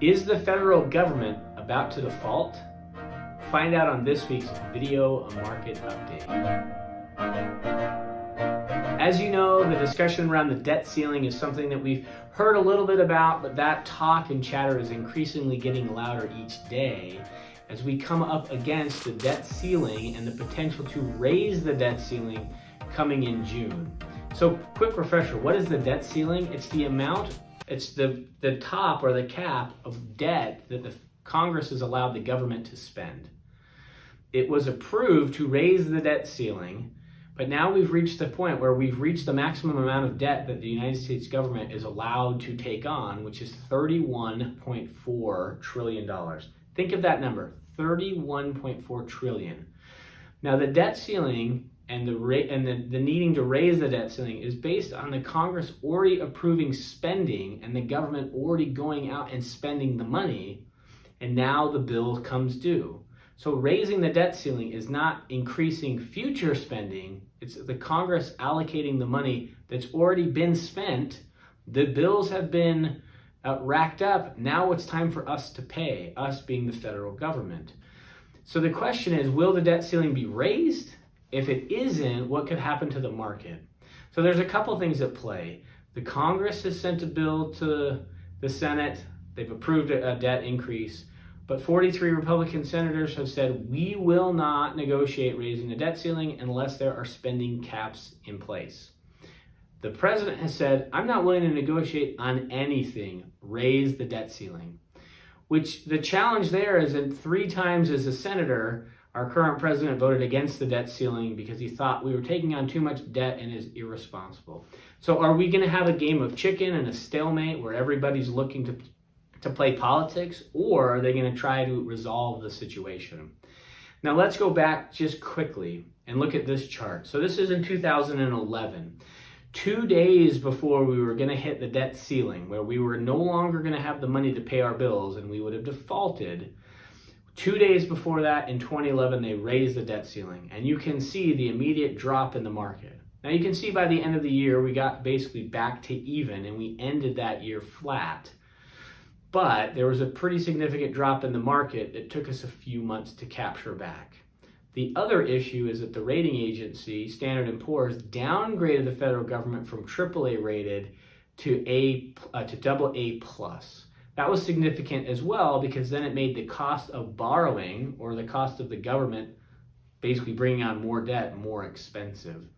Is the federal government about to default? Find out on this week's Video Market Update. As you know, the discussion around the debt ceiling is something that we've heard a little bit about, but that talk and chatter is increasingly getting louder each day as we come up against the debt ceiling and the potential to raise the debt ceiling coming in June. So, quick refresher, what is the debt ceiling? It's the amount, it's the top or the cap of debt that the Congress has allowed the government to spend. It was approved to raise the debt ceiling, but now we've reached the point where we've reached the maximum amount of debt that the United States government is allowed to take on, which is $31.4 trillion. Think of that number, $31.4 trillion. Now the debt ceiling and the needing to raise the debt ceiling is based on the Congress already approving spending and the government already going out and spending the money, and now the bill comes due. So raising the debt ceiling is not increasing future spending, it's the Congress allocating the money that's already been spent. The bills have been racked up. Now it's time for us to pay, us being the federal government. So the question is, will the debt ceiling be raised? If it isn't, what could happen to the market? So there's a couple things at play. The Congress has sent a bill to the Senate. They've approved a debt increase. But 43 Republican senators have said, we will not negotiate raising the debt ceiling unless there are spending caps in place. The president has said, I'm not willing to negotiate on anything, raise the debt ceiling. Which the challenge there is that 3 times as a senator, our current president voted against the debt ceiling because he thought we were taking on too much debt and is irresponsible. So are we going to have a game of chicken and a stalemate where everybody's looking to play politics, or are they going to try to resolve the situation? Now let's go back just quickly and look at this chart. So this is in 2011. 2 days before we were going to hit the debt ceiling, where we were no longer going to have the money to pay our bills and we would have defaulted. 2 days before that, in 2011, they raised the debt ceiling, and you can see the immediate drop in the market. Now you can see by the end of the year, we got basically back to even, and we ended that year flat. But there was a pretty significant drop in the market that took us a few months to capture back. The other issue is that the rating agency, Standard & Poor's, downgraded the federal government from AAA rated to AA+. That was significant as well because then it made the cost of borrowing, or the cost of the government basically bringing on more debt, more expensive.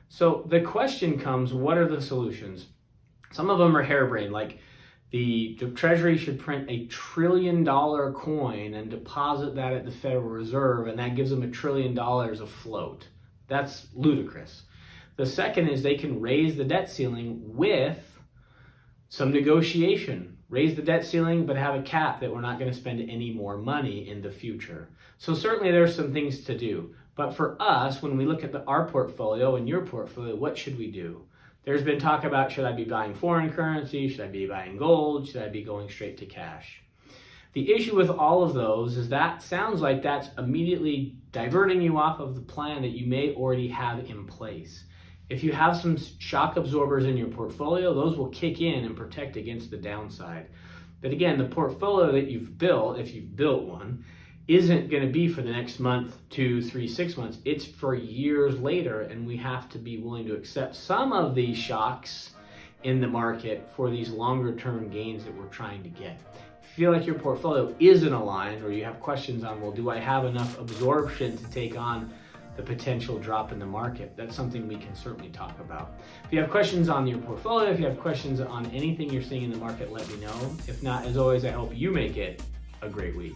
So the question comes, what are the solutions? Some of them are harebrained, like the Treasury should print $1 trillion coin and deposit that at the Federal Reserve, and that gives them $1 trillion afloat. That's ludicrous. The second is they can raise the debt ceiling with some negotiation. Raise the debt ceiling, but have a cap that we're not going to spend any more money in the future. So certainly there's some things to do. But for us, when we look at our portfolio and your portfolio, what should we do? There's been talk about, should I be buying foreign currency? Should I be buying gold? Should I be going straight to cash? The issue with all of those is that sounds like that's immediately diverting you off of the plan that you may already have in place. If you have some shock absorbers in your portfolio, those will kick in and protect against the downside. But again, the portfolio that you've built, if you've built one, isn't going to be for the next month, 2, 3, 6 months. It's for years later, and we have to be willing to accept some of these shocks in the market for these longer term gains that we're trying to get. If you feel like your portfolio isn't aligned, or you have questions on, well, do I have enough absorption to take on the potential drop in the market? That's something we can certainly talk about. If you have questions on your portfolio, if you have questions on anything you're seeing in the market, let me know. If not, as always, I hope you make it a great week.